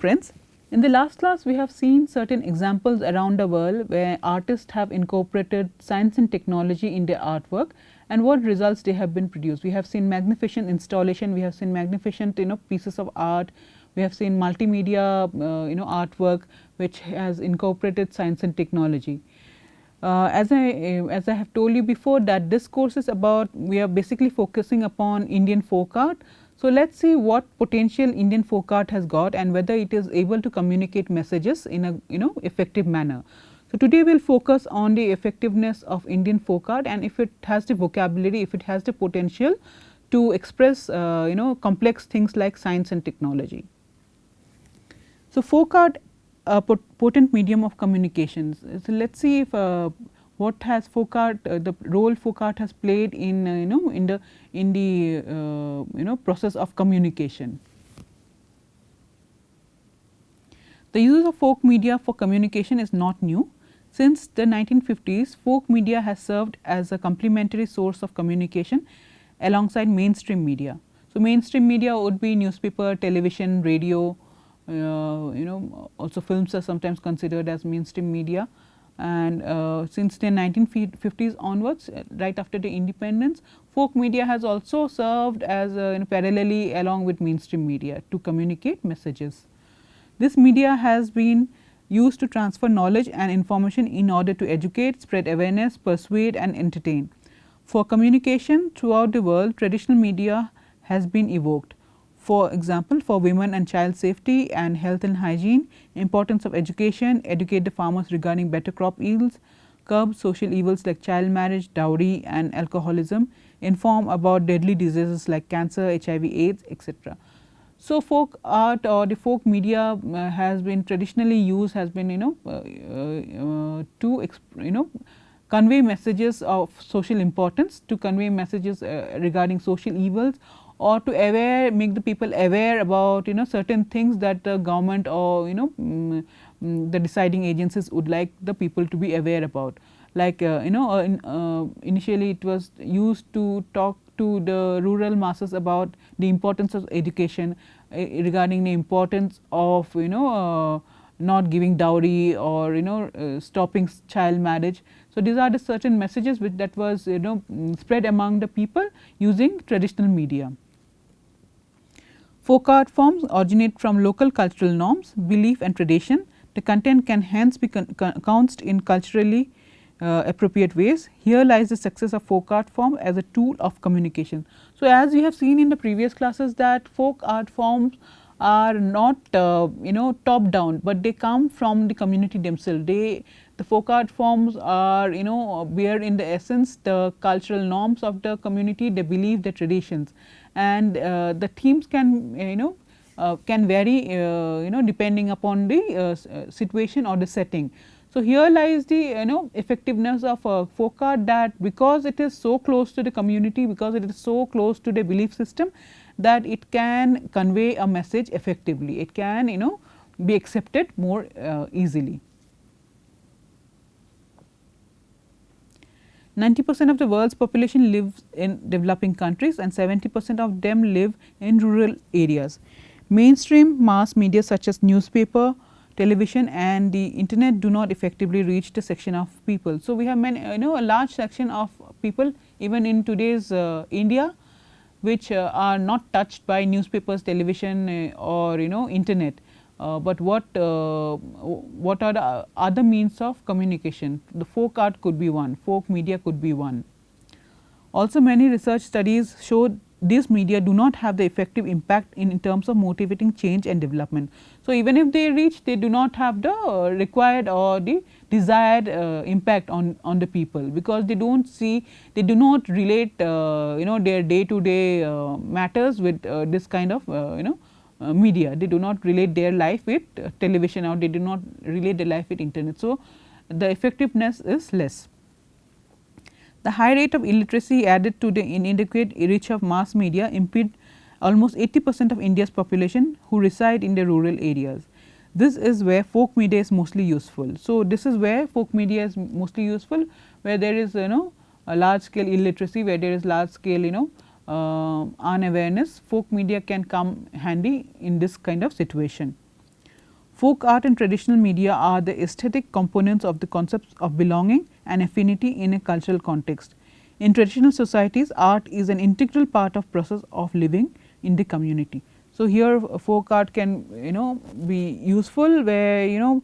friends, in the last class we have seen certain examples around the world where artists have incorporated science and technology in their artwork and what results they have been produced. We have seen magnificent installation, we have seen magnificent pieces of art, we have seen multimedia artwork which has incorporated science and technology. As I have told you before that this course is about, we are basically focusing upon Indian folk art. So, let us see what potential Indian folk art has got and whether it is able to communicate messages in a effective manner. So, today we will focus on the effectiveness of Indian folk art and if it has the vocabulary, if it has the potential to express complex things like science and technology. So, folk art a potent medium of communications. So, let us see if what has folk art, the role folk art has played in in the process of communication. The use of folk media for communication is not new. Since the 1950s, folk media has served as a complementary source of communication alongside mainstream media. So, mainstream media would be newspaper, television, radio, also films are sometimes considered as mainstream media. And since the 1950s onwards, right after the independence, folk media has also served as parallelly along with mainstream media to communicate messages. This media has been used to transfer knowledge and information in order to educate, spread awareness, persuade and entertain. For communication throughout the world, traditional media has been evoked. For example, for women and child safety and health and hygiene, importance of education, educate the farmers regarding better crop yields, curb social evils like child marriage, dowry and alcoholism, inform about deadly diseases like cancer, HIV, AIDS, etc. So, folk art or the folk media has been traditionally used, has been to convey messages of social importance, to convey messages regarding social evils, or to make the people aware about certain things that the government or the deciding agencies would like the people to be aware about. Like initially it was used to talk to the rural masses about the importance of education, regarding the importance of not giving dowry or stopping child marriage. So, these are the certain messages which that was spread among the people using traditional media. Folk art forms originate from local cultural norms, belief and tradition. The content can hence be couched in culturally appropriate ways. Here lies the success of folk art form as a tool of communication. So, as we have seen in the previous classes that folk art forms are not top down, but they come from the community themselves. The folk art forms are bear in the essence the cultural norms of the community, they believe, the traditions, and the themes can can vary depending upon the situation or the setting. So, here lies the effectiveness of folk art, that because it is so close to the community, because it is so close to the belief system, that it can convey a message effectively, it can be accepted more easily. 90% of the world's population lives in developing countries and 70% of them live in rural areas. Mainstream mass media such as newspaper, television and the internet do not effectively reach the section of people. So, we have many a large section of people even in today's India which are not touched by newspapers, television or internet. But what are the other means of communication? The folk art could be one, folk media could be one. Also, many research studies show these media do not have the effective impact in terms of motivating change and development. So, even if they reach, they do not have the required or the desired impact on the people, because they do not see, they do not relate their day to day matters with this kind of media. They do not relate their life with television, or they do not relate their life with internet. So, the effectiveness is less. The high rate of illiteracy added to the inadequate reach of mass media impede almost 80% of India's population who reside in the rural areas. This is where folk media is mostly useful. So, this is where folk media is mostly useful, where there is a large scale illiteracy, where there is large scale unawareness. Folk media can come handy in this kind of situation. Folk art and traditional media are the aesthetic components of the concepts of belonging and affinity in a cultural context. In traditional societies, art is an integral part of process of living in the community. So, here folk art can be useful where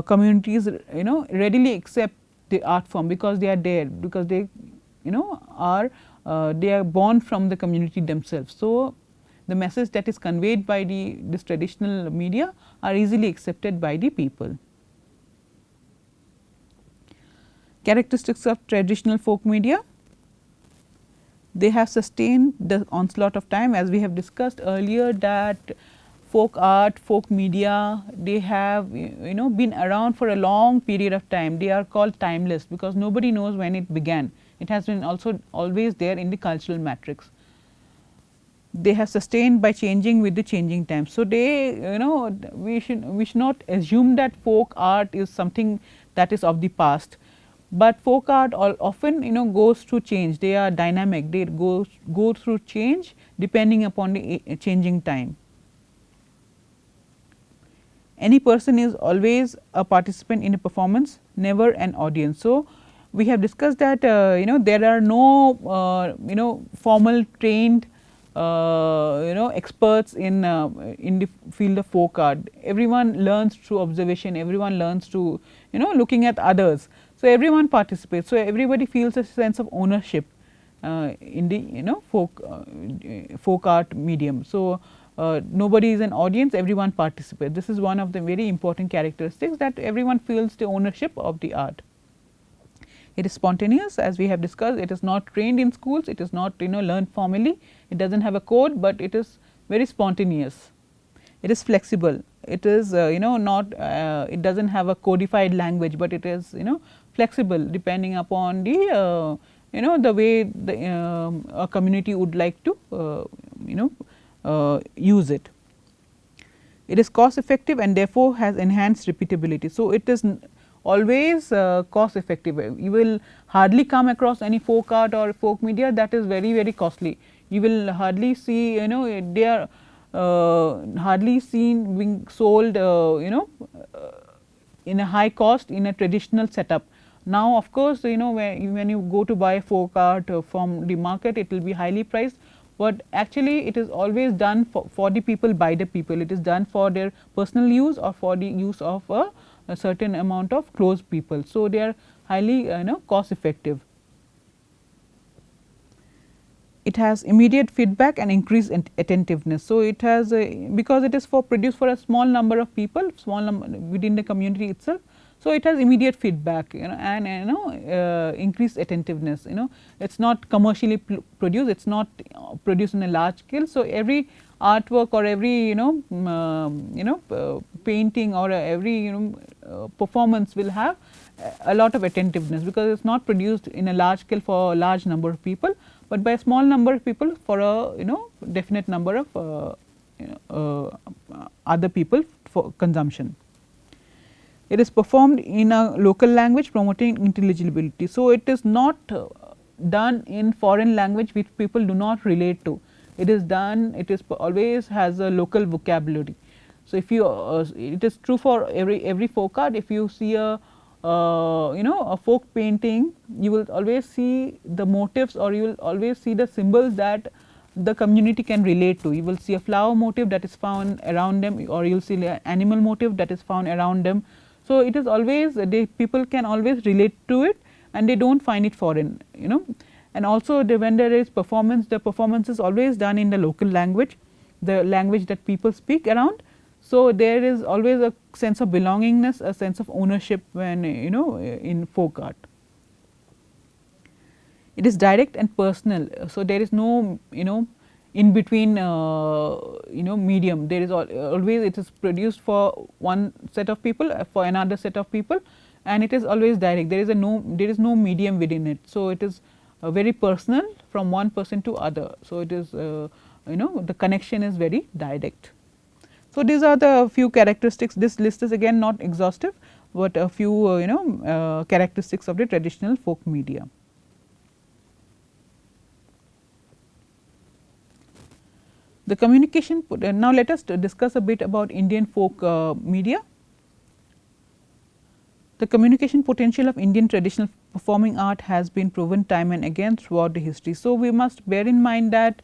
communities readily accept the art form because they are there, because they are they are born from the community themselves. So, the message that is conveyed by this traditional media are easily accepted by the people. Characteristics of traditional folk media: they have sustained the onslaught of time, as we have discussed earlier that folk art, folk media, they have been around for a long period of time. They are called timeless because nobody knows when it began. It has been also always there in the cultural matrix. They have sustained by changing with the changing times. So, they we should not assume that folk art is something that is of the past, but folk art often goes through change. They are dynamic, they go through change depending upon the changing time. Any person is always a participant in a performance, never an audience. So, we have discussed that there are no formal trained experts in the field of folk art. Everyone learns through observation, everyone learns through looking at others. So, everyone participates. So, everybody feels a sense of ownership in the folk art medium. So, nobody is an audience, everyone participates. This is one of the very important characteristics, that everyone feels the ownership of the art. It is spontaneous, as we have discussed. It is not trained in schools, it is not learned formally, it does not have a code, but it is very spontaneous. It is flexible, it is not it does not have a codified language, but it is flexible depending upon the the way a community would like to use it. It is cost effective and therefore, has enhanced repeatability. So, it is always cost effective. You will hardly come across any folk art or folk media that is very costly. You will hardly see they are hardly seen being sold in a high cost in a traditional setup. Now, of course, when you go to buy folk art from the market, it will be highly priced, but actually it is always done for the people, by the people. It is done for their personal use or for the use of a certain amount of close people. So, they are highly cost effective. It has immediate feedback and increased attentiveness. So, it has because it is produced for a small number of people, small number within the community itself. So, it has immediate feedback and increased attentiveness. It is not commercially produced, it is not produced in a large scale. So, every artwork or every painting or every performance will have a lot of attentiveness, because it is not produced in a large scale for a large number of people, but by a small number of people for a definite number of other people for consumption. It is performed in a local language promoting intelligibility. So, it is not done in foreign language which people do not relate to. It is done, it is always has a local vocabulary. So, if you it is true for every folk art. If you see a a folk painting, you will always see the motifs, or you will always see the symbols that the community can relate to. You will see a flower motif that is found around them, or you will see an animal motif that is found around them. So, it is always people can always relate to it, and they do not find it foreign. And also when there is performance, the performance is always done in the local language, the language that people speak around. So, there is always a sense of belongingness, a sense of ownership when in folk art. It is direct and personal. So, there is no in between medium. There is always, it is produced for one set of people, for another set of people, and it is always direct. There is no medium within it. So, it is very personal from one person to other. So, it is the connection is very direct. So, these are the few characteristics. This list is again not exhaustive, but a few characteristics of the traditional folk media. The communication, now let us discuss a bit about Indian folk media. The communication potential of Indian traditional performing art has been proven time and again throughout the history. So, we must bear in mind that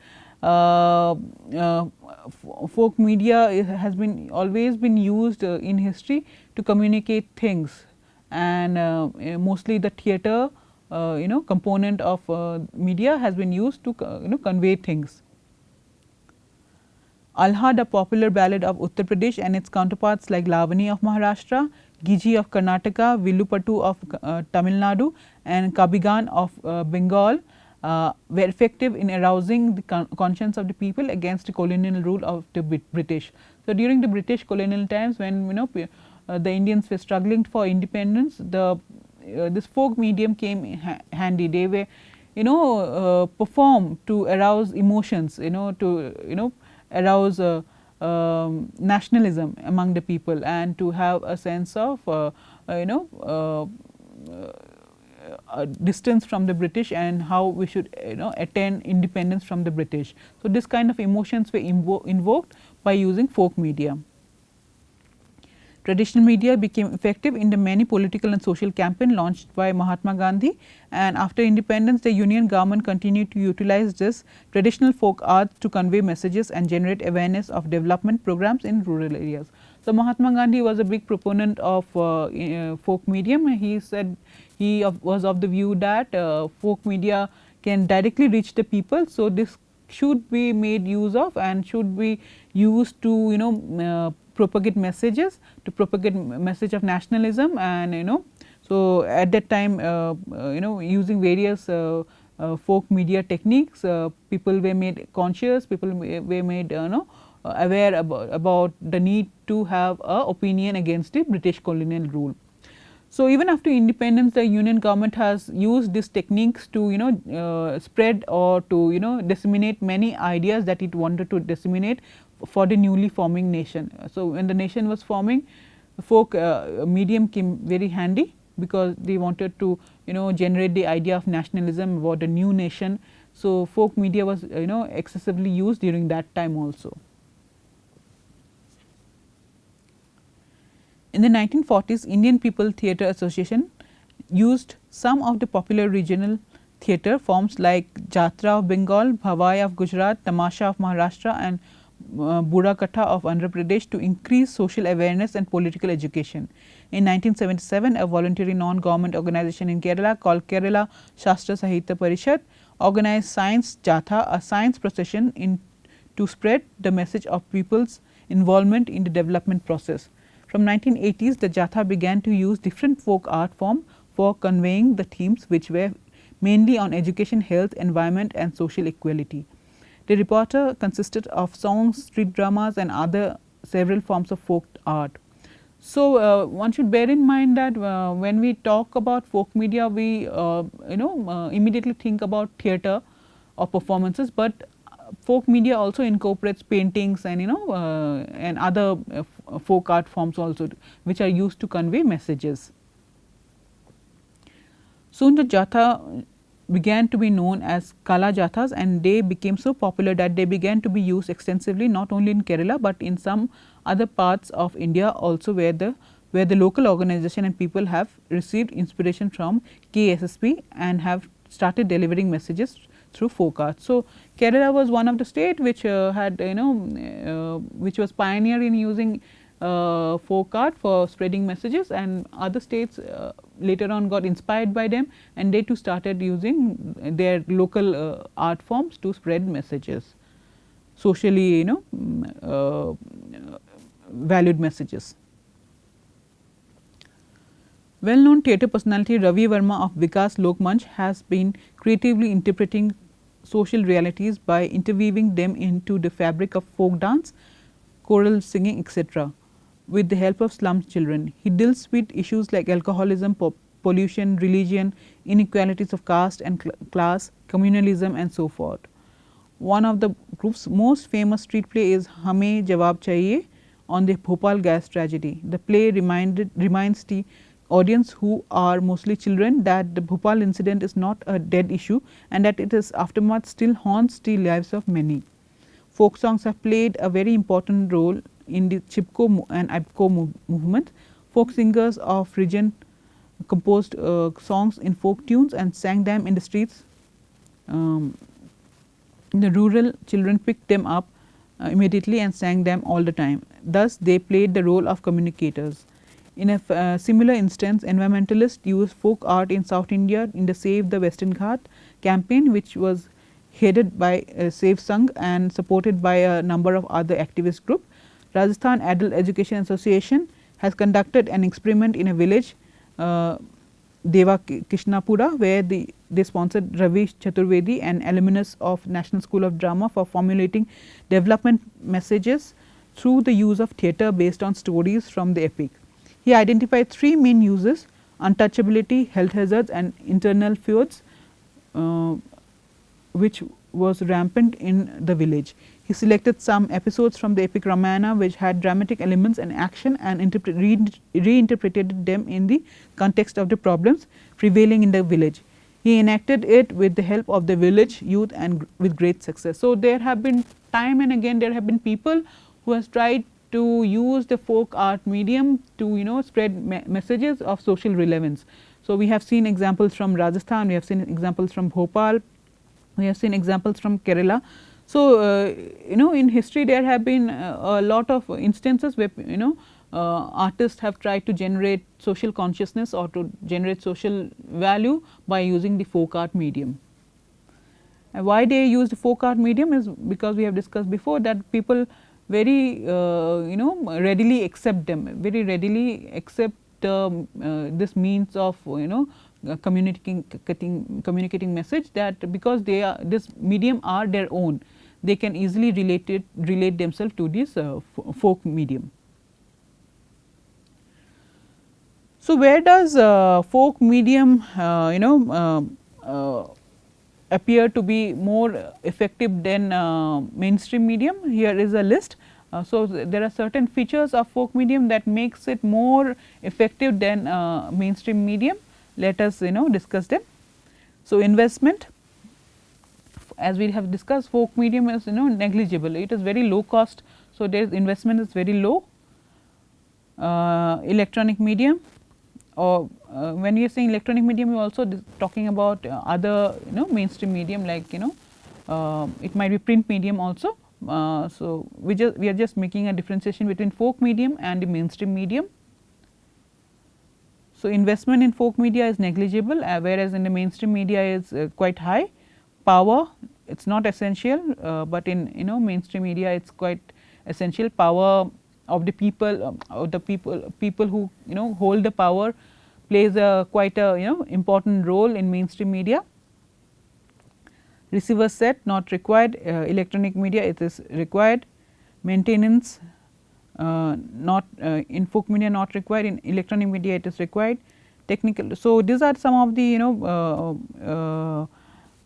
folk media has been always been used in history to communicate things, and mostly the theatre component of media has been used to convey things. Alhad, a popular ballad of Uttar Pradesh, and its counterparts like Lavani of Maharashtra, Giji of Karnataka, Villupattu of Tamil Nadu, and Kabigan of Bengal were effective in arousing the conscience of the people against the colonial rule of the British. So, during the British colonial times, when the Indians were struggling for independence, this folk medium came handy. They were perform to arouse emotions, to arouse nationalism among the people, and to have a sense of distance from the British and how we should attain independence from the British. So, this kind of emotions were invoked by using folk media. Traditional media became effective in the many political and social campaigns launched by Mahatma Gandhi, and after independence the Union government continued to utilize this traditional folk art to convey messages and generate awareness of development programs in rural areas. So, Mahatma Gandhi was a big proponent of folk medium. He said he was of the view that folk media can directly reach the people. So, this should be made use of and should be used to propagate messages, to propagate message of nationalism, and so at that time using various folk media techniques, people were made conscious, people were made aware about the need to have a opinion against the British colonial rule. So, even after independence, the Union government has used these techniques to spread or to disseminate many ideas that it wanted to disseminate for the newly forming nation. So, when the nation was forming, folk medium came very handy, because they wanted to generate the idea of nationalism about the new nation. So, folk media was excessively used during that time also. In the 1940s, Indian People Theatre Association used some of the popular regional theatre forms like Jatra of Bengal, Bhavai of Gujarat, Tamasha of Maharashtra, and Bura Katha of Andhra Pradesh to increase social awareness and political education. In 1977, a voluntary non-government organization in Kerala called Kerala Shastra Sahitya Parishad organized Science Jatha, a science procession to spread the message of people's involvement in the development process. From 1980s, the Jatha began to use different folk art form for conveying the themes, which were mainly on education, health, environment, and social equality. The repertoire consisted of songs, street dramas, and other several forms of folk art. So, one should bear in mind that when we talk about folk media, we immediately think about theatre or performances, but folk media also incorporates paintings and and other folk art forms also, which are used to convey messages. Soon the Jatha began to be known as Kala Jathas, and they became so popular that they began to be used extensively not only in Kerala, but in some other parts of India also, where the local organization and people have received inspiration from KSSP and have started delivering messages through folk art. So, Kerala was one of the state which had which was pioneer in using folk art for spreading messages, and other states later on got inspired by them, and they too started using their local art forms to spread messages, socially valued messages. Well known theatre personality Ravi Verma of Vikas Lokmanch has been creatively interpreting social realities by interweaving them into the fabric of folk dance, choral singing, etc. with the help of slum children. He deals with issues like alcoholism, pollution, religion, inequalities of caste and class, communalism, and so forth. One of the group's most famous street play is Hame Jawab Chahiye on the Bhopal gas tragedy. The play reminds the audience, who are mostly children, that the Bhopal incident is not a dead issue and that its aftermath still haunts the lives of many. Folk songs have played a very important role in the Chipko and IPCO movement. Folk singers of region composed songs in folk tunes and sang them in the streets. The rural children picked them up immediately and sang them all the time. Thus, they played the role of communicators. In a similar instance, environmentalists used folk art in South India in the Save the Western Ghat campaign, which was headed by Save Sangh and supported by a number of other activist groups. Rajasthan Adult Education Association has conducted an experiment in a village, Deva Krishnapura, where they sponsored Ravi Chaturvedi, an alumnus of National School of Drama, for formulating development messages through the use of theatre based on stories from the epic. He identified three main uses: untouchability, health hazards and internal feuds, which was rampant in the village. He selected some episodes from the epic Ramayana which had dramatic elements and action, and reinterpreted them in the context of the problems prevailing in the village. He enacted it with the help of the village youth and with great success. So, there have been time and again there have been people who has tried to use the folk art medium to spread messages of social relevance. So, we have seen examples from Rajasthan, we have seen examples from Bhopal, we have seen examples from Kerala. So, in history there have been a lot of instances where artists have tried to generate social consciousness or to generate social value by using the folk art medium. And why they use the folk art medium is because we have discussed before that people very readily accept them, very readily accept this means of communicating message, that because they are this medium are their own, they can easily relate themselves to this folk medium. So, where does folk medium appear to be more effective than mainstream medium? Here is a list. So, there are certain features of folk medium that makes it more effective than mainstream medium. Let us discuss them. So, investment, as we have discussed, folk medium is negligible, it is very low cost. So, there is investment is very low. Electronic medium, or when we are saying electronic medium, we are also talking about other mainstream medium, like it might be print medium also. So, we are just making a differentiation between folk medium and the mainstream medium. So, investment in folk media is negligible, whereas in the mainstream media is quite high. Power, it is not essential, but in mainstream media it is quite essential. Power of the people, people who hold the power plays quite a important role in mainstream media. Receiver set not required, electronic media it is required. Maintenance not in folk media not required, in electronic media it is required. Technical. So, these are some of the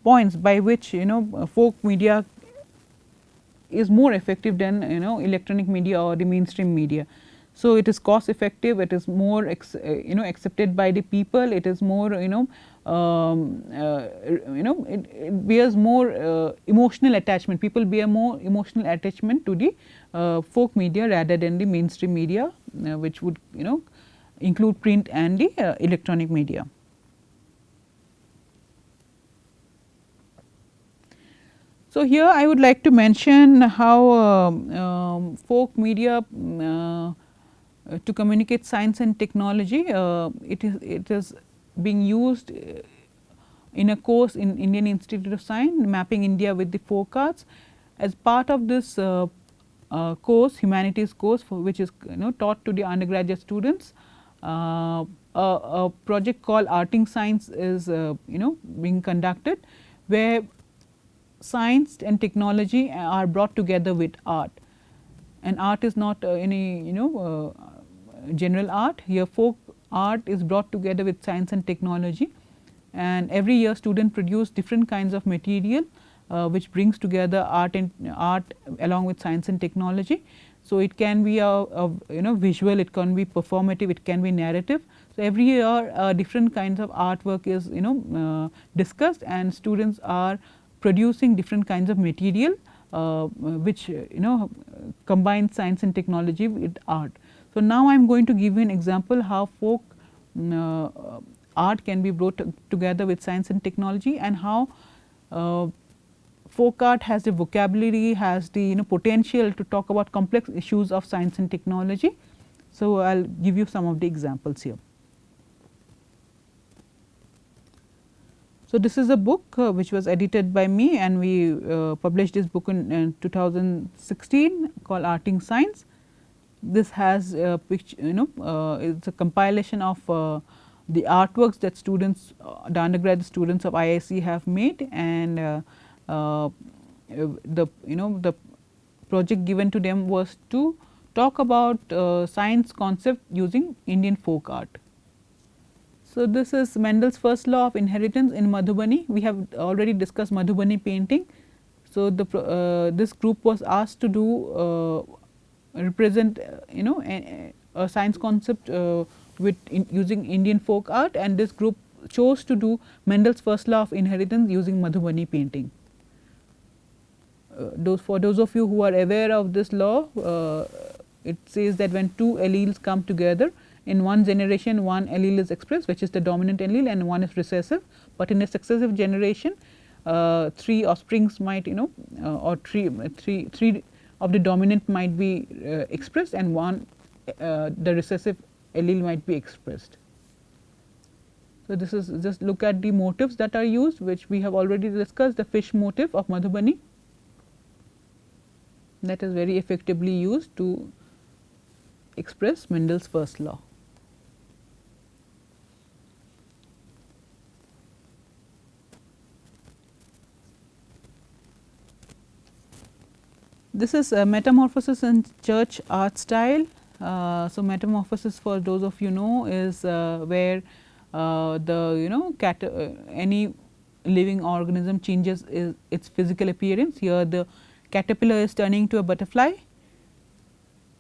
points by which folk media is more effective than electronic media or the mainstream media. So, it is cost effective, it is more accepted by the people, it is more it bears more emotional attachment, people bear more emotional attachment to the folk media rather than the mainstream media, which would include print and the electronic media. So, here I would like to mention how folk media to communicate science and technology, it is being used in a course in Indian Institute of Science, Mapping India with the Folk Arts. As part of this course, humanities course, which is taught to the undergraduate students, a project called Arting Science is being conducted, where science and technology are brought together with art, and art is not any general art. Here folk art is brought together with science and technology, and every year students produce different kinds of material which brings together art along with science and technology. So, it can be a visual, it can be performative, it can be narrative. So, every year different kinds of artwork is discussed, and students are producing different kinds of material which combine science and technology with art. So, now I am going to give you an example how folk art can be brought together with science and technology, and how folk art has the vocabulary, has the potential to talk about complex issues of science and technology. So, I will give you some of the examples here. So, this is a book which was edited by me, and we published this book in 2016 called Arting Science. This has a picture, it's a compilation of the artworks that students, the undergraduate students of IISc have made, and the project given to them was to talk about science concept using Indian folk art. So, this is Mendel's first law of inheritance in Madhubani. We have already discussed Madhubani painting. So, this group was asked to do represent a science concept with using Indian folk art, and this group chose to do Mendel's first law of inheritance using Madhubani painting. For those of you who are aware of this law, it says that when two alleles come together, in one generation one allele is expressed, which is the dominant allele, and one is recessive, but in a successive generation 3 offsprings might or 3 of the dominant might be expressed, and one the recessive allele might be expressed. So, this is just look at the motifs that are used, which we have already discussed. The fish motif of Madhubani, that is very effectively used to express Mendel's first law. This is a metamorphosis in church art style. So, metamorphosis, for those of you know, is where the any living organism changes its physical appearance. Here the caterpillar is turning to a butterfly.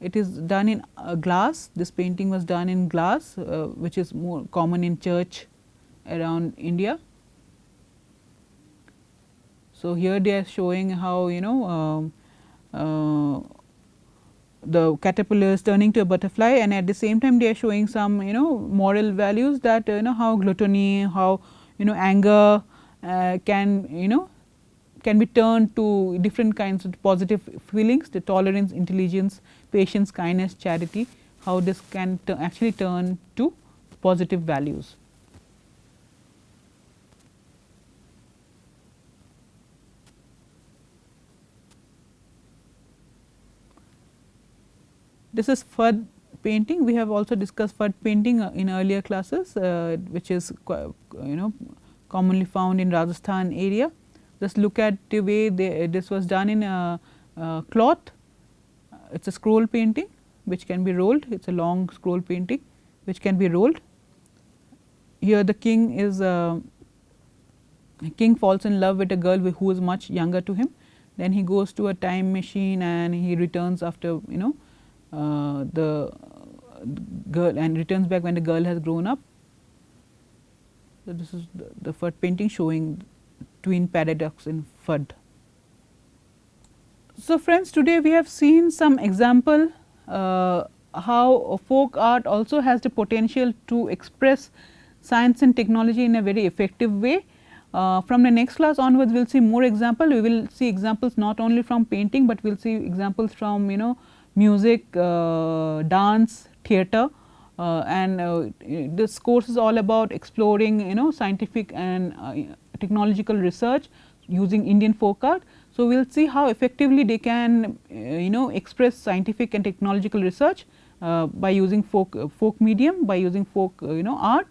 It is done in glass. This painting was done in glass, which is more common in church around India. So, here they are showing how the caterpillar is turning to a butterfly, and at the same time they are showing some moral values, that how gluttony, how anger can be turned to different kinds of positive feelings, the tolerance, intelligence, patience, kindness, charity, how this can actually turn to positive values. This is Fard painting. We have also discussed Fard painting in earlier classes, which is commonly found in Rajasthan area. Just look at the way this was done in cloth. It is a scroll painting which can be rolled. It is a long scroll painting which can be rolled. Here the king is king falls in love with a girl who is much younger to him. Then he goes to a time machine and he returns after the girl, and returns back when the girl has grown up. So, this is the Fard painting showing twin paradox in Fard. So, friends, today we have seen some example how folk art also has the potential to express science and technology in a very effective way. From the next class onwards, we will see more example. We will see examples not only from painting, but we will see examples from music, dance, theatre, and this course is all about exploring scientific and technological research using Indian folk art. So, we will see how effectively they can express scientific and technological research by using folk medium, by using folk art,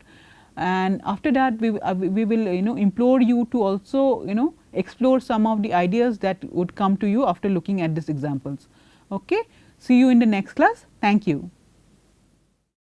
and after that we will implore you to also explore some of the ideas that would come to you after looking at these examples. Okay. See you in the next class. Thank you.